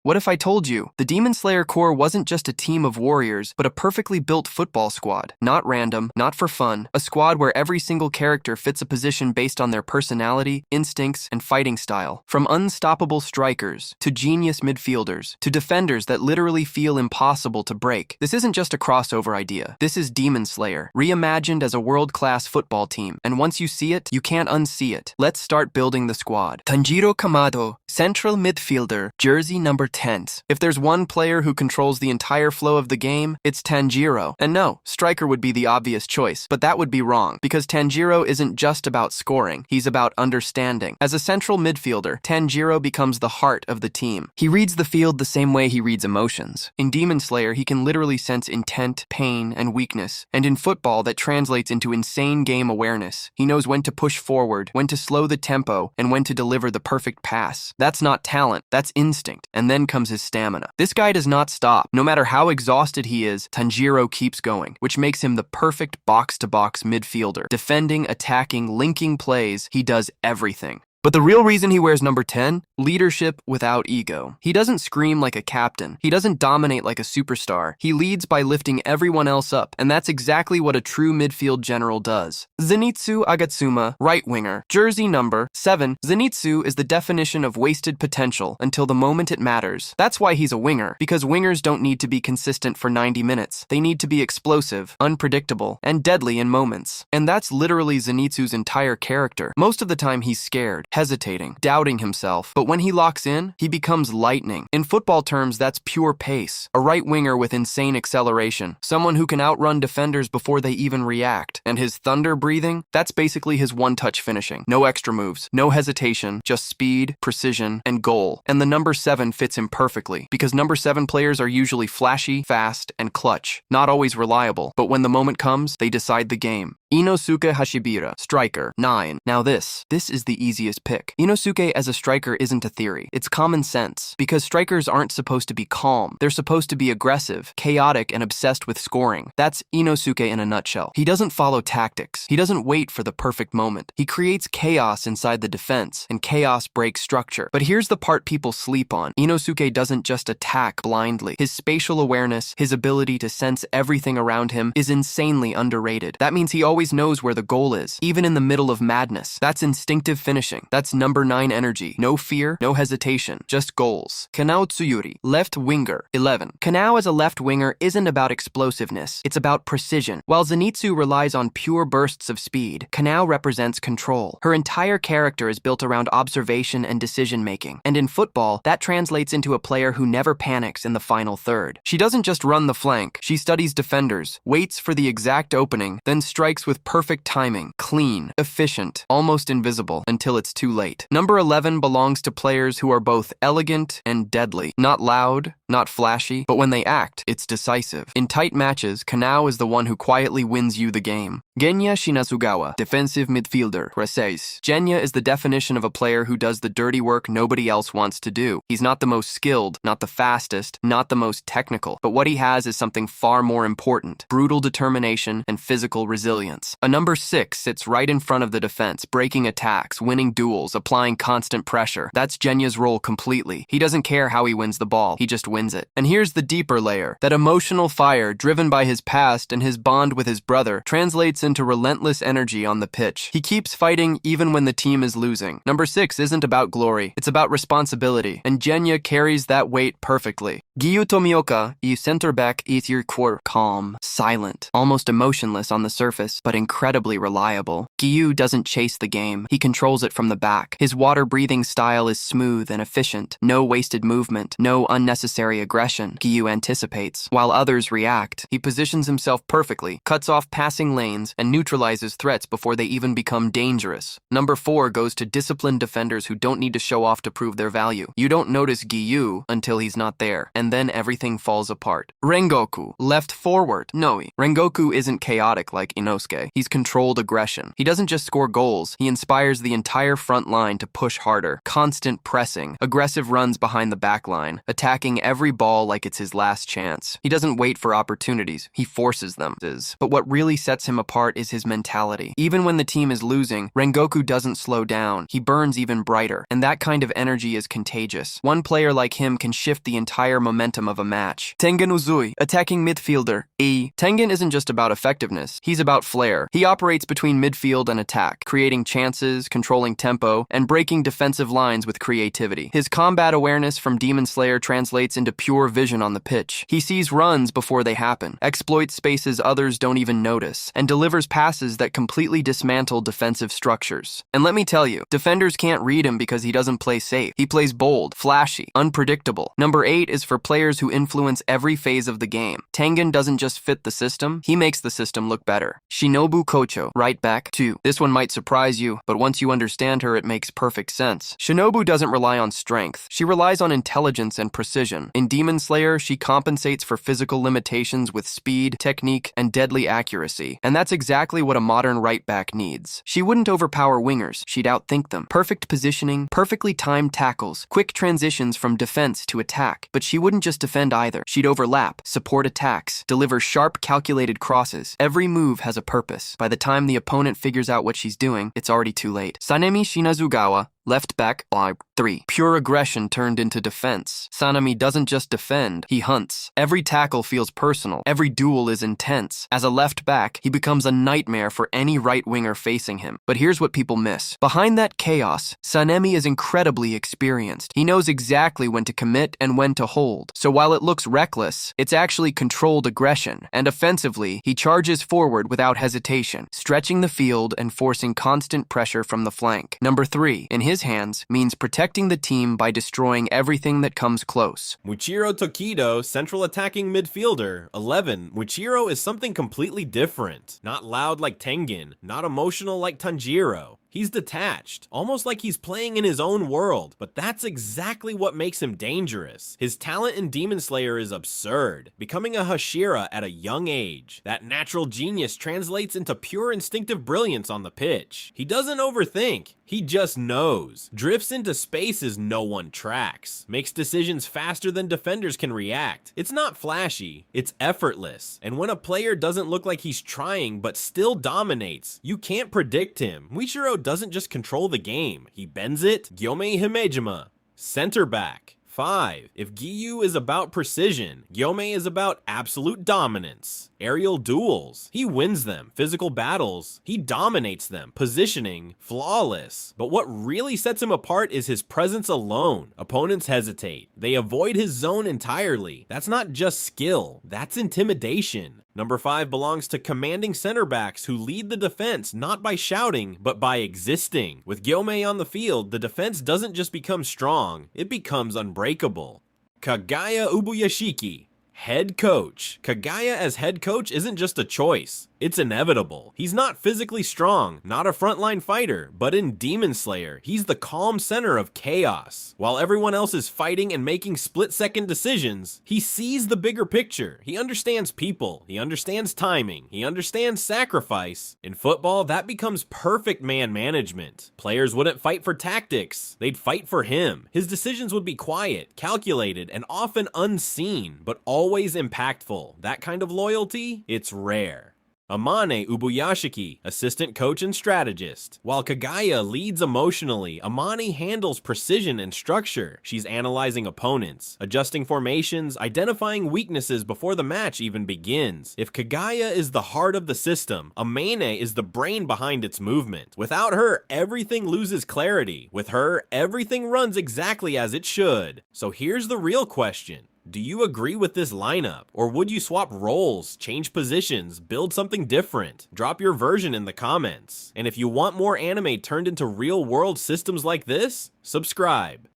What if I told you the Demon Slayer Corps wasn't just a team of warriors, but a perfectly built football squad? Not random, not for fun, a squad where every single character fits a position based on their personality, instincts, and fighting style. From unstoppable strikers, to genius midfielders, to defenders that literally feel impossible to break. This isn't just a crossover idea. This is Demon Slayer, reimagined as a world-class football team. And once you see it, you can't unsee it. Let's start building the squad. Tanjiro Kamado, central midfielder, jersey number 10. If there's one player who controls the entire flow of the game, it's Tanjiro. And no, striker would be the obvious choice, but that would be wrong, because Tanjiro isn't just about scoring, he's about understanding. As a central midfielder, Tanjiro becomes the heart of the team. He reads the field the same way he reads emotions. In Demon Slayer, he can literally sense intent, pain, and weakness. And in football, that translates into insane game awareness. He knows when to push forward, when to slow the tempo, and when to deliver the perfect pass. That's not talent, that's instinct. And then comes his stamina. This guy does not stop. No matter how exhausted he is, Tanjiro keeps going, which makes him the perfect box-to-box midfielder. Defending, attacking, linking plays, he does everything. But the real reason he wears number 10? Leadership without ego. He doesn't scream like a captain. He doesn't dominate like a superstar. He leads by lifting everyone else up, and that's exactly what a true midfield general does. Zenitsu Agatsuma, right winger, jersey number 7. Zenitsu is the definition of wasted potential until the moment it matters. That's why he's a winger, because wingers don't need to be consistent for 90 minutes. They need to be explosive, unpredictable, and deadly in moments. And that's literally Zenitsu's entire character. Most of the time he's scared, hesitating, doubting himself, but when he locks in, he becomes lightning. In football terms, that's pure pace. A right winger with insane acceleration, someone who can outrun defenders before they even react. And his thunder breathing, that's basically his one-touch finishing. No extra moves, no hesitation, just speed, precision, and goal. And the number 7 fits him perfectly, because number 7 players are usually flashy, fast, and clutch. Not always reliable, but when the moment comes, they decide the game. Inosuke Hashibira, striker, 9. Now this is the easiest pick. Inosuke as a striker isn't a theory. It's common sense, because strikers aren't supposed to be calm. They're supposed to be aggressive, chaotic, and obsessed with scoring. That's Inosuke in a nutshell. He doesn't follow tactics. He doesn't wait for the perfect moment. He creates chaos inside the defense, and chaos breaks structure. But here's the part people sleep on. Inosuke doesn't just attack blindly. His spatial awareness, his ability to sense everything around him, is insanely underrated. That means he always knows where the goal is, even in the middle of madness. That's instinctive finishing. That's number 9 energy. No fear, no hesitation, just goals. Kanao Tsuyuri, left winger, 11. Kanao as a left winger isn't about explosiveness, it's about precision. While Zenitsu relies on pure bursts of speed, Kanao represents control. Her entire character is built around observation and decision-making. And in football, that translates into a player who never panics in the final third. She doesn't just run the flank, she studies defenders, waits for the exact opening, then strikes with perfect timing, clean, efficient, almost invisible, until it's too late. Number 11 belongs to players who are both elegant and deadly. Not loud, not flashy, but when they act, it's decisive. In tight matches, Kanao is the one who quietly wins you the game. Genya Shinazugawa, defensive midfielder, 6. Genya is the definition of a player who does the dirty work nobody else wants to do. He's not the most skilled, not the fastest, not the most technical, but what he has is something far more important: brutal determination and physical resilience. A number 6 sits right in front of the defense, breaking attacks, winning duels, applying constant pressure. That's Genya's role completely. He doesn't care how he wins the ball, he just wins it. And here's the deeper layer. That emotional fire, driven by his past and his bond with his brother, translates into relentless energy on the pitch. He keeps fighting even when the team is losing. Number 6 isn't about glory, it's about responsibility, and Genya carries that weight perfectly. Giyu Tomioka, center back, is your core, calm, silent, almost emotionless on the surface, but incredibly reliable. Giyu doesn't chase the game, he controls it from the back. His water-breathing style is smooth and efficient. No wasted movement, no unnecessary aggression. Giyu anticipates, while others react. He positions himself perfectly, cuts off passing lanes, and neutralizes threats before they even become dangerous. Number 4 goes to disciplined defenders who don't need to show off to prove their value. You don't notice Giyu until he's not there, and then everything falls apart. Rengoku, left forward, Noi. Rengoku isn't chaotic like Inosuke. He's controlled aggression. He doesn't just score goals, he inspires the entire front line to push harder, constant pressing, aggressive runs behind the back line, attacking every ball like it's his last chance. He doesn't wait for opportunities, he forces them. But what really sets him apart is his mentality. Even when the team is losing, Rengoku doesn't slow down, he burns even brighter, and that kind of energy is contagious. One player like him can shift the entire momentum of a match. Tengen Uzui, attacking midfielder. Tengen isn't just about effectiveness, he's about flair. He operates between midfield and attack, creating chances, controlling tempo, and breaking defensive lines with creativity. His combat awareness from Demon Slayer translates into pure vision on the pitch. He sees runs before they happen, exploits spaces others don't even notice, and delivers passes that completely dismantle defensive structures. And let me tell you, defenders can't read him because he doesn't play safe. He plays bold, flashy, unpredictable. Number 8 is for players who influence every phase of the game. Tengen doesn't just fit the system, he makes the system look better. Shinobu Kocho, right back, 2. This one might surprise you, but once you understand her, it makes perfect sense. Shinobu doesn't rely on strength. She relies on intelligence and precision. In Demon Slayer, she compensates for physical limitations with speed, technique, and deadly accuracy. And that's exactly what a modern right back needs. She wouldn't overpower wingers, she'd outthink them. Perfect positioning, perfectly timed tackles, quick transitions from defense to attack. But she wouldn't just defend either. She'd overlap, support attacks, deliver sharp, calculated crosses. Every move has a purpose. By the time the opponent figures out what she's doing, it's already too late. Sanemi Shinazugawa, left back, 3. Pure aggression turned into defense. Sanemi doesn't just defend, he hunts. Every tackle feels personal. Every duel is intense. As a left back, he becomes a nightmare for any right winger facing him. But here's what people miss. Behind that chaos, Sanemi is incredibly experienced. He knows exactly when to commit and when to hold. So while it looks reckless, it's actually controlled aggression. And offensively, he charges forward without hesitation, stretching the field and forcing constant pressure from the flank. Number 3, in his hands, means protecting the team by destroying everything that comes close. Muichiro Tokido, central attacking midfielder. 11. Muichiro is something completely different. Not loud like Tengen, not emotional like Tanjiro. He's detached, almost like he's playing in his own world, but that's exactly what makes him dangerous. His talent in Demon Slayer is absurd, becoming a Hashira at a young age. That natural genius translates into pure instinctive brilliance on the pitch. He doesn't overthink, he just knows. Drifts into spaces no one tracks, makes decisions faster than defenders can react. It's not flashy, it's effortless. And when a player doesn't look like he's trying but still dominates, you can't predict him. Muichiro doesn't just control the game, he bends it. Gyomei Himejima, center back. 5. If Giyu is about precision, Gyomei is about absolute dominance. Aerial duels, he wins them. Physical battles, he dominates them. Positioning, flawless. But what really sets him apart is his presence alone. Opponents hesitate. They avoid his zone entirely. That's not just skill, that's intimidation. Number 5 belongs to commanding center backs who lead the defense not by shouting, but by existing. With Gyomei on the field, the defense doesn't just become strong, it becomes unbreakable. Kagaya Ubuyashiki, head coach. Kagaya as head coach isn't just a choice. It's inevitable. He's not physically strong, not a frontline fighter, but in Demon Slayer, he's the calm center of chaos. While everyone else is fighting and making split-second decisions, he sees the bigger picture. He understands people, he understands timing, he understands sacrifice. In football, that becomes perfect man management. Players wouldn't fight for tactics, they'd fight for him. His decisions would be quiet, calculated, and often unseen, but always impactful. That kind of loyalty, it's rare. Amane Ubuyashiki, assistant coach and strategist. While Kagaya leads emotionally, Amane handles precision and structure. She's analyzing opponents, adjusting formations, identifying weaknesses before the match even begins. If Kagaya is the heart of the system, Amane is the brain behind its movement. Without her, everything loses clarity. With her, everything runs exactly as it should. So here's the real question. Do you agree with this lineup? Or would you swap roles, change positions, build something different? Drop your version in the comments. And if you want more anime turned into real-world systems like this, subscribe.